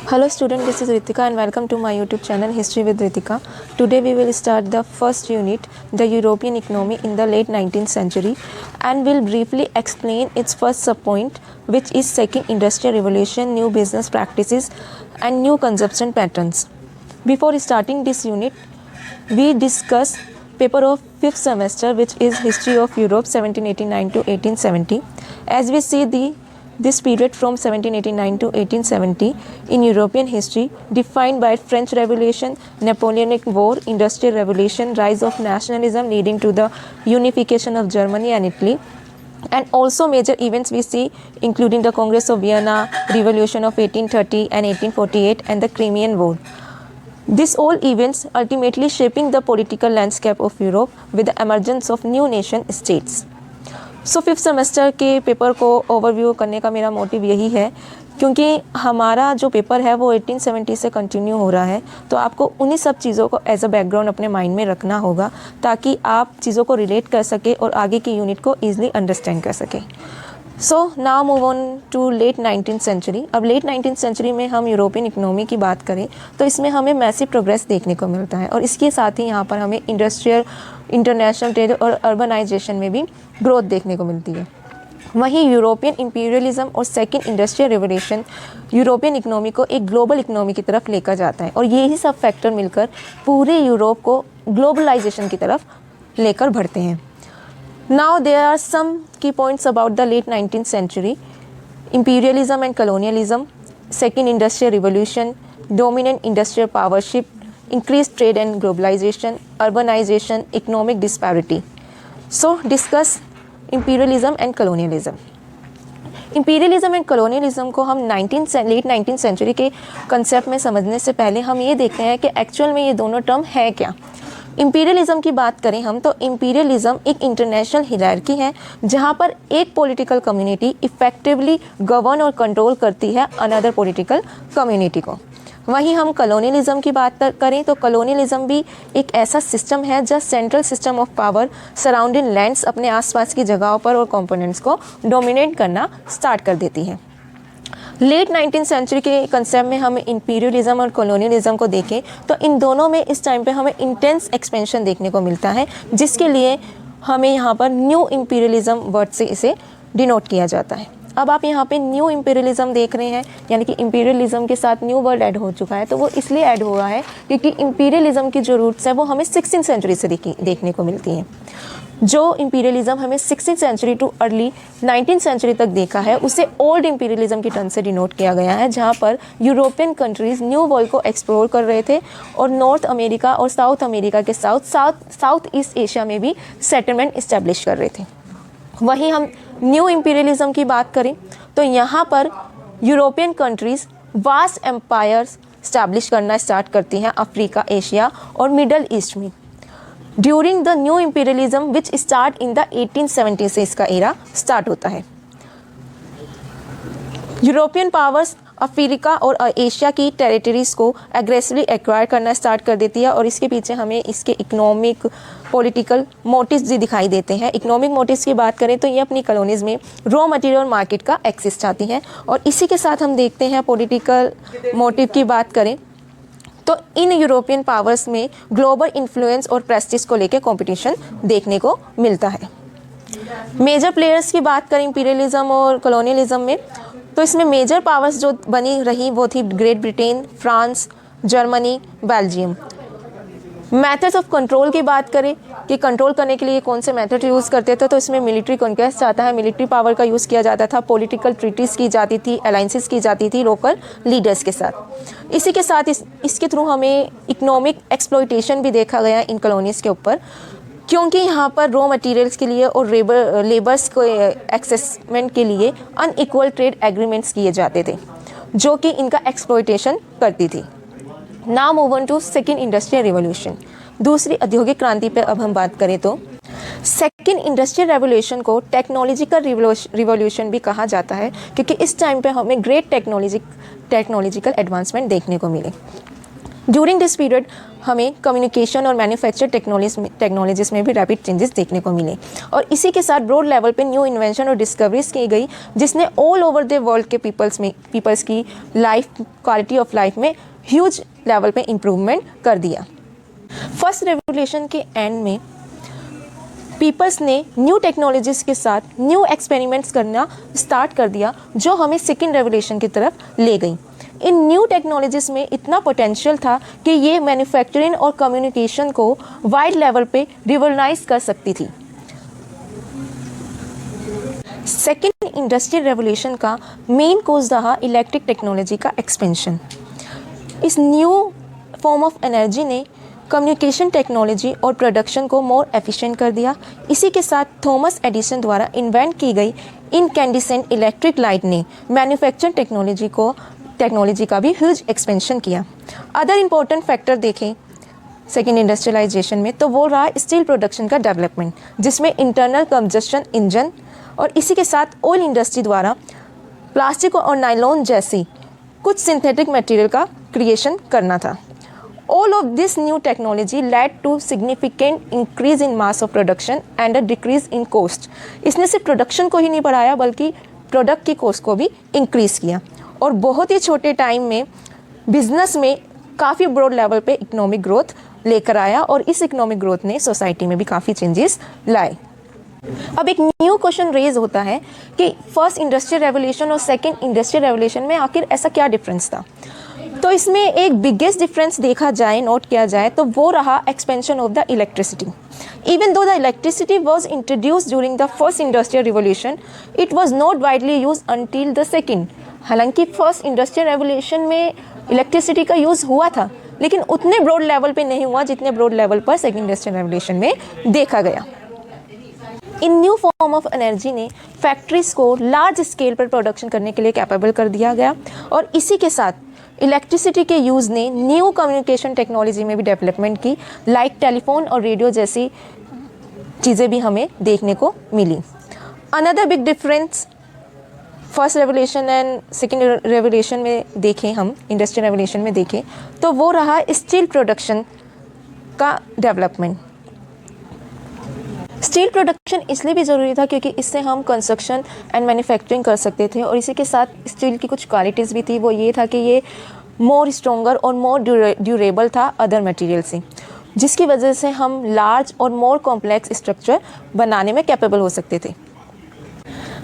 Hello student, this is Ritika and welcome to my YouTube channel History with Ritika. Today we will start the first unit, the European economy in the late 19th century, and will briefly explain its first subpoint, which is second industrial revolution, new business practices and new consumption patterns. Before starting this unit, we discuss paper of 5th semester, which is History of Europe 1789 to 1870. As we see this period from 1789 to 1870 in European history defined by French Revolution, Napoleonic War, Industrial Revolution, rise of nationalism leading to the unification of Germany and Italy, and also major events we see including the Congress of Vienna, Revolution of 1830 and 1848 and the Crimean War. These all events ultimately shaping the political landscape of Europe with the emergence of new nation states. So fifth semester के paper को overview करने का मेरा motive यही है, क्योंकि हमारा जो पेपर है वो 1870 से कंटिन्यू हो रहा है, तो आपको उन्हीं सब चीज़ों को एज अ बैकग्राउंड अपने माइंड में रखना होगा ताकि आप चीज़ों को रिलेट कर सके और आगे की यूनिट को ईजिली अंडरस्टैंड कर सके. So now move on to late 19th century. अब लेट 19th सेंचुरी में हम यूरोपियन इकोनॉमी की बात करें तो इसमें हमें मैसिव प्रोग्रेस देखने को मिलता है और इसके साथ ही यहाँ पर हमें इंडस्ट्रियल, इंटरनेशनल ट्रेड और अर्बनाइजेशन में भी ग्रोथ देखने को मिलती है. वहीं यूरोपियन इंपीरियलिज्म और second industrial revolution European economy को एक ग्लोबल इकोनॉमी की तरफ लेकर जाता है और यही सब फैक्टर मिलकर पूरे यूरोप को ग्लोबलाइजेशन की तरफ लेकर बढ़ते हैं. Now there are some key points about the late 19th century: imperialism and colonialism, second industrial revolution, dominant industrial powership, increased trade and globalization, urbanization, economic disparity. So discuss imperialism and colonialism. Imperialism and colonialism को हम late 19th century के concept में समझने से पहले हम ये देखते हैं कि एक्चुअल में ये दोनों टर्म है क्या. इंपीरियलिज्म की बात करें हम तो इंपीरियलिज्म एक इंटरनेशनल हिरार्की है जहाँ पर एक पॉलिटिकल कम्युनिटी इफेक्टिवली गवर्न और कंट्रोल करती है अनदर पॉलिटिकल कम्युनिटी को. वहीं हम कलोनियलिज्म की बात करें तो कलोनियलिज्म भी एक ऐसा सिस्टम है जहाँ central system of power surrounding lands अपने आसपास की जगहों पर और कंपोनेंट्स को डोमिनेट करना स्टार्ट कर देती है. लेट 19th सेंचुरी के कंसेप्ट में हमें इंपीरियलिज्म और कॉलोनियलिज्म को देखें तो इन दोनों में इस टाइम पे हमें इंटेंस एक्सपेंशन देखने को मिलता है, जिसके लिए हमें यहाँ पर न्यू इंपीरियलिज्म वर्ड से इसे डिनोट किया जाता है. अब आप यहाँ पे न्यू इंपीरियलिज्म देख रहे हैं, यानी कि इंपीरियलिज्म के साथ न्यू वर्ड ऐड हो चुका है, तो वो इसलिए ऐड हुआ है क्योंकि इंपीरियलिज्म की जो रूट्स है वो हमें 16th सेंचुरी से देखने को मिलती हैं. जो इंपीरियलिज्म हमें 16th century too early 19th century तक देखा है उसे ओल्ड इंपीरियलिज्म की टर्म से डिनोट किया गया है, जहाँ पर यूरोपियन कंट्रीज़ न्यू वर्ल्ड को एक्सप्लोर कर रहे थे और नॉर्थ अमेरिका और साउथ अमेरिका के साउथ ईस्ट एशिया में भी सेटलमेंट इस्टेब्लिश कर रहे थे. वहीं हम न्यू इंपीरियलिज्म की बात करें तो यहाँ पर European countries vast empires establish करना स्टार्ट करती हैं अफ्रीका, एशिया और मिडल ईस्ट में. During the new imperialism which start in the 1870 से इसका एरा स्टार्ट होता है. यूरोपियन पावर्स अफ्रीका और एशिया की टेरिटरीज़ को एग्रेसिवली एक्वायर करना स्टार्ट कर देती है और इसके पीछे हमें इसके इकोनॉमिक पॉलिटिकल मोटिव्स भी दिखाई देते हैं. इकोनॉमिक मोटिव्स की बात करें तो ये अपनी कॉलोनीज में रॉ मटेरियल मार्केट का एक्सेस चाहती हैं और इसी के साथ हम देखते हैं पॉलिटिकल मोटिव की बात करें तो इन यूरोपियन पावर्स में ग्लोबल इन्फ्लुएंस और प्रेस्टीज को लेकर कंपटीशन देखने को मिलता है. मेजर प्लेयर्स की बात करें इंपीरियलिज्म और कॉलोनियलिज्म में तो इसमें मेजर पावर्स जो बनी रही वो थी great Britain, France, Germany, Belgium. Methods of control की बात करें कि कंट्रोल करने के लिए कौन से मेथड यूज़ करते थे तो इसमें मिलिट्री कॉन्क्वेस्ट आता है, मिलिट्री पावर का यूज़ किया जाता था, पॉलिटिकल ट्रीटीज़ की जाती थी, अलाइंसेस की जाती थी लोकल लीडर्स के साथ. इसी के साथ इसके थ्रू हमें इकोनॉमिक एक्सप्लॉयटेशन भी देखा गया इन कॉलोनीज़ के ऊपर, क्योंकि यहाँ पर रॉ मटेरियल्स के लिए और लेबर्स को एक्सेसमेंट के लिए अनइक्वल ट्रेड एग्रीमेंट्स किए जाते थे जो कि इनका एक्सप्लॉयटेशन करती थी. Now move on to second industrial revolution, दूसरी औद्योगिक क्रांति पर अब हम बात करें तो सेकेंड इंडस्ट्रियल रेवोल्यूशन को टेक्नोलॉजिकल रिवोल्यूशन भी कहा जाता है क्योंकि इस टाइम पे हमें ग्रेट टेक्नोलॉजिकल एडवांसमेंट देखने को मिले. ड्यूरिंग दिस पीरियड हमें कम्युनिकेशन और मैन्युफैक्चर टेक्नोलॉजीज में भी रैपिड चेंजेस देखने को मिले और इसी के साथ ब्रॉड लेवल पे न्यू इन्वेंशन और डिस्कवरीज की गई जिसने ऑल ओवर द वर्ल्ड के पीपल्स की लाइफ क्वालिटी ऑफ लाइफ में ह्यूज लेवल पे इम्प्रूवमेंट कर दिया। फर्स्ट रेवोल्यूशन के एंड में पीपल्स ने न्यू टेक्नोलॉजीज के साथ न्यू एक्सपेरिमेंट्स करना स्टार्ट कर दिया जो हमें सेकेंड रेवोल्यूशन की तरफ ले गई। इन न्यू टेक्नोलॉजीज में इतना पोटेंशियल था कि ये मैन्युफैक्चरिंग और कम्युनिकेशन को वाइड लेवल पे रिवॉल्यूशनाइज कर सकती थी। सेकेंड इंडस्ट्रियल रेवोल्यूशन का मेन कोज रहा इलेक्ट्रिक टेक्नोलॉजी का एक्सपेंशन। इस न्यू फॉर्म ऑफ एनर्जी ने कम्युनिकेशन टेक्नोलॉजी और प्रोडक्शन को मोर एफिशिएंट कर दिया। इसी के साथ थॉमस एडिसन द्वारा इन्वेंट की गई इनकैंडिसेंट इलेक्ट्रिक लाइट ने मैन्युफैक्चरिंग टेक्नोलॉजी का भी ह्यूज एक्सपेंशन किया। अदर इम्पोर्टेंट फैक्टर देखें सेकेंड इंडस्ट्रियलाइजेशन में तो वो रहा स्टील प्रोडक्शन का डेवलपमेंट जिसमें इंटरनल कंबस्शन इंजन और इसी के साथ ऑयल इंडस्ट्री द्वारा प्लास्टिक और नायलॉन जैसी कुछ सिंथेटिक मटेरियल का क्रिएशन करना था। All of this new technology led to significant increase in mass of production and a decrease in cost। इसने सिर्फ प्रोडक्शन को ही नहीं बढ़ाया बल्कि प्रोडक्ट की कॉस्ट को भी इंक्रीज़ किया और बहुत ही छोटे टाइम में बिजनेस में काफ़ी ब्रॉड लेवल पे इकोनॉमिक ग्रोथ लेकर आया और इस इकोनॉमिक ग्रोथ ने सोसाइटी में भी काफ़ी चेंजेस लाए। अब एक न्यू क्वेश्चन रेज होता है कि फर्स्ट इंडस्ट्रियल रेवोल्यूशन और सेकेंड इंडस्ट्रियल रेवोल्यूशन में आखिर ऐसा क्या डिफरेंस था। तो इसमें एक बिगेस्ट डिफरेंस देखा जाए, नोट किया जाए तो वो रहा expansion of the electricity. Even though the electricity was introduce during the first industrial revolution it was not widely use until the second. हालांकि फर्स्ट इंडस्ट्रियल रेवोल्यूशन में इलेक्ट्रिसिटी का यूज़ हुआ था लेकिन उतने ब्रॉड लेवल पे नहीं हुआ जितने ब्रॉड लेवल पर सेकेंड इंडस्ट्रियल रेवोल्यूशन में देखा गया। इन न्यू फॉर्म ऑफ एनर्जी ने फैक्ट्रीज को लार्ज स्केल पर प्रोडक्शन करने के लिए कैपेबल कर दिया गया और इसी के साथ इलेक्ट्रिसिटी के यूज़ ने न्यू कम्युनिकेशन टेक्नोलॉजी में भी डेवलपमेंट की, लाइक टेलीफोन और रेडियो जैसी चीज़ें भी हमें देखने को मिली। Another big difference first revolution and second revolution में देखें, हम इंडस्ट्रियल रेवोल्यूशन में देखें तो वो रहा स्टील प्रोडक्शन का डेवलपमेंट। स्टील प्रोडक्शन इसलिए भी ज़रूरी था क्योंकि इससे हम कंस्ट्रक्शन एंड मैन्युफैक्चरिंग कर सकते थे और इसी के साथ स्टील की कुछ क्वालिटीज़ भी थी। वो ये था कि ये मोर स्ट्रॉन्गर और मोर ड्यूरेबल था अदर मटेरियल से, जिसकी वजह से हम लार्ज और मोर कॉम्प्लेक्स स्ट्रक्चर बनाने में कैपेबल हो सकते थे।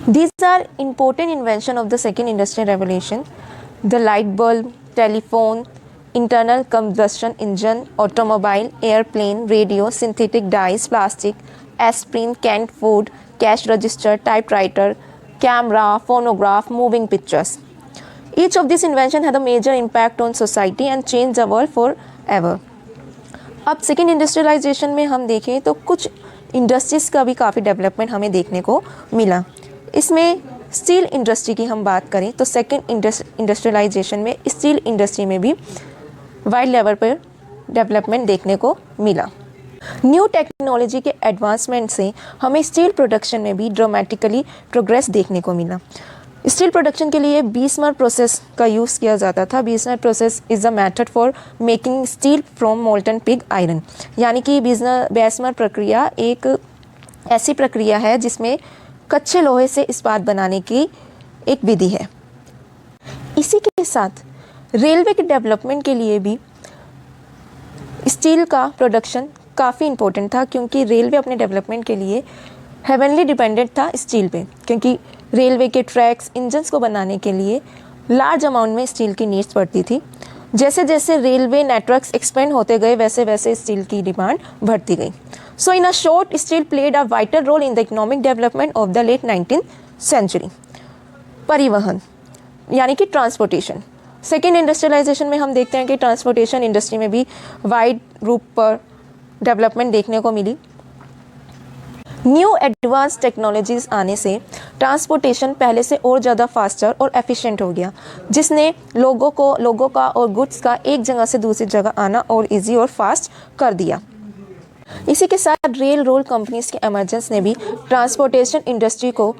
These are important invention of the second industrial revolution: the light bulb, telephone, internal combustion engine, automobile, airplane, radio, synthetic dyes, plastic, aspirin, canned food, cash register, typewriter, camera, phonograph, moving pictures. Each of these inventions had a major impact on society and changed the world forever. अब second industrialisation में हम देखें तो कुछ industries का भी काफ़ी development हमें देखने को मिला। इसमें स्टील इंडस्ट्री की हम बात करें तो सेकेंड इंडस्ट्रियलाइजेशन में स्टील इंडस्ट्री में भी वाइड लेवल पर डेवलपमेंट देखने को मिला। न्यू टेक्नोलॉजी के एडवांसमेंट से हमें स्टील प्रोडक्शन में भी ड्रामेटिकली प्रोग्रेस देखने को मिला। स्टील प्रोडक्शन के लिए बीसमर प्रोसेस का यूज़ किया जाता था। Bessemer process is a method for making steel from molten pig iron, यानी कि बीसमर प्रक्रिया एक ऐसी प्रक्रिया है जिसमें कच्चे लोहे से इस्पात बनाने की एक विधि है। इसी के साथ रेलवे के डेवलपमेंट के लिए भी स्टील का प्रोडक्शन काफ़ी इम्पोर्टेंट था क्योंकि रेलवे अपने डेवलपमेंट के लिए हेवनली डिपेंडेंट था स्टील पे, क्योंकि रेलवे के ट्रैक्स, इंजन्स को बनाने के लिए लार्ज अमाउंट में स्टील की नीड्स पड़ती थी। जैसे जैसे रेलवे नेटवर्क्स एक्सपेंड होते गए वैसे वैसे स्टील की डिमांड बढ़ती गई। So in a short, steel played a vital role in the economic development of the late 19th century. परिवहन यानी कि ट्रांसपोर्टेशन, सेकेंड इंडस्ट्रियलाइजेशन में हम देखते हैं कि ट्रांसपोर्टेशन इंडस्ट्री में भी वाइड रूप पर डेवलपमेंट देखने को मिली। न्यू एडवांस टेक्नोलॉजीज़ आने से ट्रांसपोर्टेशन पहले से और ज़्यादा फास्टर और एफिशिएंट हो गया, जिसने लोगों का और गुड्स का एक जगह से दूसरी जगह आना और इजी और फास्ट कर दिया। इसी के साथ रेल रोड कंपनीज के एमरजेंस ने भी ट्रांसपोर्टेशन इंडस्ट्री को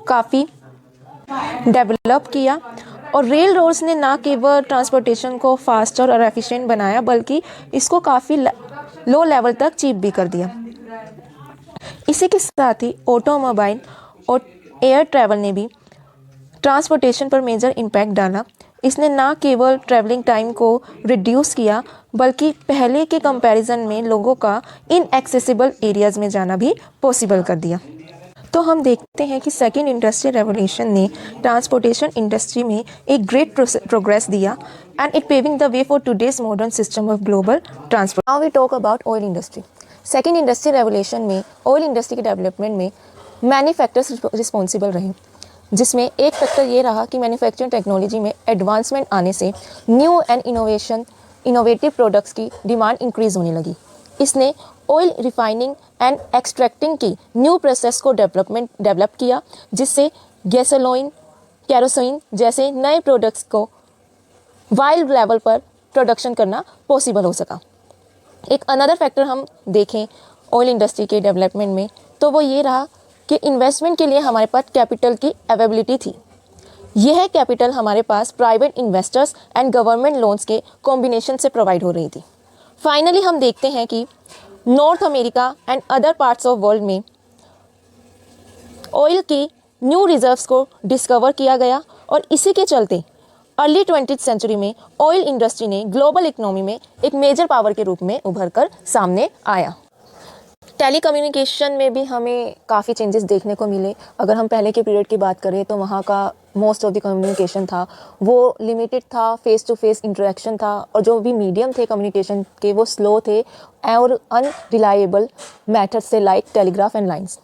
काफ़ी डेवलप किया और रेल रोड्स ने ना केवल ट्रांसपोर्टेशन को फास्टर और एफिशिएंट बनाया बल्कि इसको काफ़ी लो लेवल तक चीप भी कर दिया। इसी के साथ ही ऑटोमोबाइल और एयर ट्रैवल ने भी ट्रांसपोर्टेशन पर मेजर इम्पैक्ट डाला। इसने ना केवल ट्रैवलिंग टाइम को रिड्यूस किया बल्कि पहले के कंपैरिजन में लोगों का इनएक्सेसिबल एरियाज़ में जाना भी पॉसिबल कर दिया। तो हम देखते हैं कि सेकेंड इंडस्ट्रियल रेवोल्यूशन ने ट्रांसपोर्टेशन इंडस्ट्री में एक ग्रेट प्रोग्रेस दिया and it paving the way for today's modern system of global transport. Now we talk about oil industry. Second industrial revolution में ऑयल इंडस्ट्री के डेवलपमेंट में many factors responsible रहे, जिसमें एक factor ये रहा कि मैन्युफैक्चरिंग टेक्नोलॉजी में एडवांसमेंट आने से न्यू एंड इनोवेटिव प्रोडक्ट्स की डिमांड इंक्रीज होने लगी। इसने ऑयल रिफाइनिंग एंड एक्सट्रैक्टिंग की न्यू प्रोसेस को डेवलप किया, जिससे गैसोलीन, केरोसिन जैसे नए प्रोडक्ट्स को वाइड लेवल पर प्रोडक्शन करना पॉसिबल हो सका। एक अनदर फैक्टर हम देखें ऑयल इंडस्ट्री के डेवलपमेंट में तो वो ये रहा कि इन्वेस्टमेंट के लिए हमारे पास कैपिटल की अवेलेबिलिटी थी। यह कैपिटल हमारे पास private investors and government loans के कॉम्बिनेशन से प्रोवाइड हो रही थी। फाइनली हम देखते हैं कि North America and other parts of world में ऑयल की न्यू रिजर्व्स को डिस्कवर किया गया और इसी के चलते अर्ली 20th सेंचुरी में ऑयल इंडस्ट्री ने ग्लोबल इकोनॉमी में एक मेजर पावर के रूप में उभर कर सामने आया। टेलीकम्युनिकेशन में भी हमें काफ़ी चेंजेस देखने को मिले। अगर हम पहले के पीरियड की बात करें तो वहाँ का मोस्ट ऑफ द कम्युनिकेशन था वो लिमिटेड था, फेस टू फेस इंटरेक्शन था और जो भी मीडियम थे कम्युनिकेशन के वो स्लो थे और अनरिलायबल मेथड से like telegraph and lines.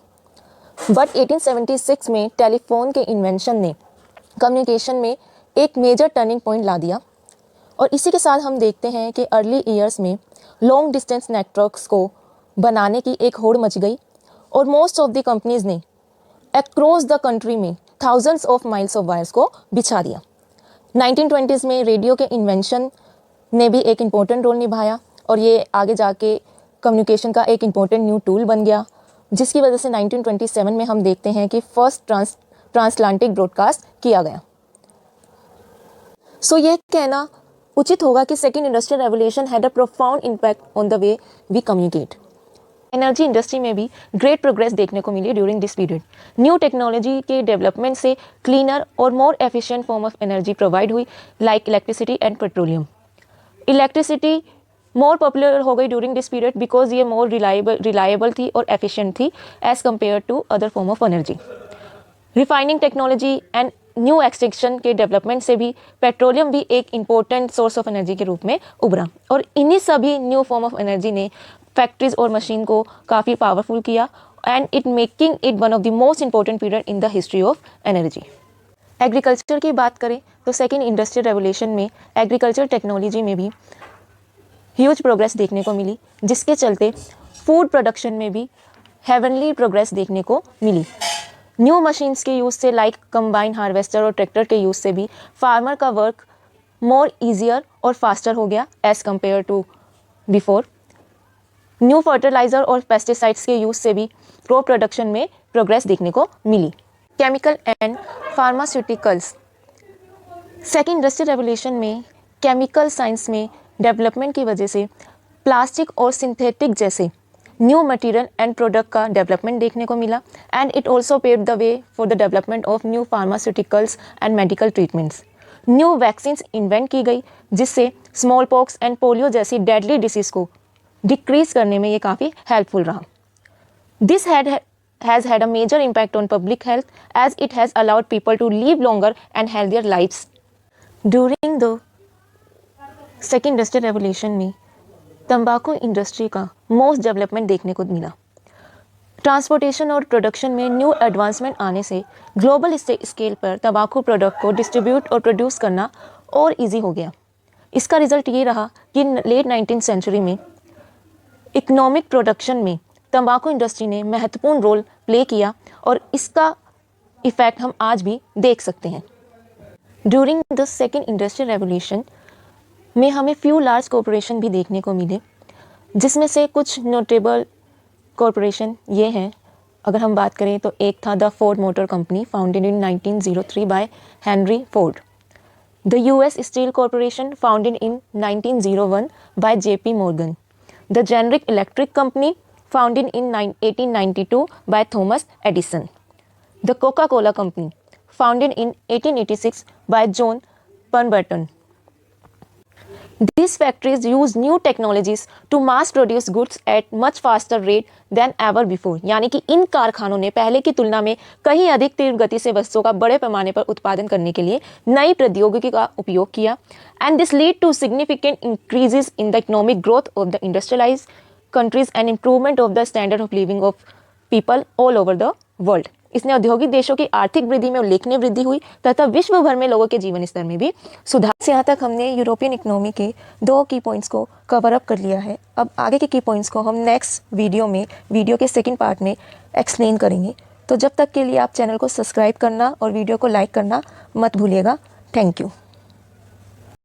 But 1876 में टेलीफोन के इन्वेंशन ने कम्युनिकेशन में एक मेजर टर्निंग पॉइंट ला दिया और इसी के साथ हम देखते हैं कि अर्ली ईयर्स में लॉन्ग डिस्टेंस नेटवर्क्स को बनाने की एक होड़ मच गई और मोस्ट ऑफ द कंपनीज ने अक्रॉस द कंट्री में thousands of miles of wires को बिछा दिया। 1920s में रेडियो के इन्वेंशन ने भी एक इम्पोर्टेंट रोल निभाया और ये आगे जाके कम्युनिकेशन का एक इम्पोर्टेंट न्यू टूल बन गया, जिसकी वजह से 1927 में हम देखते हैं कि फर्स्ट ट्रांसअटलांटिक ब्रॉडकास्ट किया गया। सो ये कहना उचित होगा कि second industrial revolution had a profound impact on the way we communicate. Energy industry में भी ग्रेट प्रोग्रेस देखने को मिली during this period. New technology के डेवलपमेंट से क्लीनर और more efficient form of energy provide हुई like electricity and petroleum. Electricity more popular हो गई ड्यूरिंग दिस पीरियड बिकॉज ये मोर रिलायबल थी और एफिशिएंट थी as compare to other form of energy. Refining technology and new extraction के development से भी पेट्रोलियम भी एक इम्पोर्टेंट सोर्स ऑफ एनर्जी के रूप में उभरा और इन्हीं सभी न्यू फॉर्म ऑफ एनर्जी ने फैक्ट्रीज और मशीन को काफ़ी पावरफुल किया and it making it one of the most important period in the history of energy. Agriculture की बात करें तो सेकेंड इंडस्ट्रियल रेवोल्यूशन में एग्रीकल्चर टेक्नोलॉजी में भी ह्यूज प्रोग्रेस देखने को मिली, जिसके चलते फूड प्रोडक्शन में भी हेवनली प्रोग्रेस देखने को मिली। न्यू मशीन्स के यूज़ से लाइक कंबाइन हार्वेस्टर और ट्रैक्टर के यूज़ से भी फार्मर का वर्क मोर ईजियर और फास्टर हो गया as compared to before. New fertiliser और पेस्टिसाइड्स के यूज़ से भी क्रॉप प्रोडक्शन में प्रोग्रेस देखने को मिली। Chemical and pharmaceuticals. Second industrial revolution में केमिकल साइंस में डेवलपमेंट की वजह से प्लास्टिक और सिंथेटिक जैसे न्यू मटेरियल एंड प्रोडक्ट का डेवलपमेंट देखने को मिला and it also paved the way for the development of new pharmaceuticals and medical treatments. New vaccines invent की गई जिससे स्मॉल पॉक्स एंड पोलियो जैसी डेडली डिसीज़ को डिक्रीज करने में ये काफ़ी हेल्पफुल रहा। This has had a major impact on public health as it has allowed people to live longer and healthier lives. During the second industrial revolution में तंबाकू industry का मोस्ट डेवलपमेंट देखने को मिला। ट्रांसपोर्टेशन और प्रोडक्शन में new advancement आने से ग्लोबल स्केल पर तंबाकू प्रोडक्ट को डिस्ट्रीब्यूट और प्रोड्यूस करना और इजी हो गया। इसका रिजल्ट ये रहा कि लेट 19th सेंचुरी में इकोनॉमिक प्रोडक्शन में तंबाकू इंडस्ट्री ने महत्वपूर्ण रोल प्ले किया और इसका इफ़ेक्ट हम आज भी देख सकते हैं। During the second industrial revolution में हमें फ्यू लार्ज कॉरपोरेशन भी देखने को मिले, जिसमें से कुछ नोटेबल कॉरपोरेशन ये हैं। अगर हम बात करें तो एक था the Ford Motor Company founded in 1903 by Henry Ford. The US Steel Corporation, founded in 1901 by J.P. Morgan. The Generic Electric Company, founded in 1892 by Thomas Edison. The Coca-Cola Company, founded in 1886 by John Pemberton. These factories use new technologies to mass produce goods at much faster rate than ever before. यानी कि इन कारखानों ने पहले की तुलना में कहीं अधिक तीव्र गति से वस्तुओं का बड़े पैमाने पर उत्पादन करने के लिए नई प्रौद्योगिकी का उपयोग किया. And this lead to significant increases in the economic growth of the industrialized countries and improvement of the standard of living of people all over the world. इसने औद्योगिक देशों की आर्थिक वृद्धि में उल्लेखनीय वृद्धि हुई तथा विश्व भर में लोगों के जीवन स्तर में भी सुधार. से यहाँ तक हमने यूरोपियन इकोनॉमी के 2 की पॉइंट्स को कवर अप कर लिया है. अब आगे के की पॉइंट्स को हम नेक्स्ट वीडियो के सेकंड पार्ट में एक्सप्लेन करेंगे. तो जब तक के लिए आप चैनल को सब्सक्राइब करना और वीडियो को लाइक करना मत भूलिएगा. Thank you.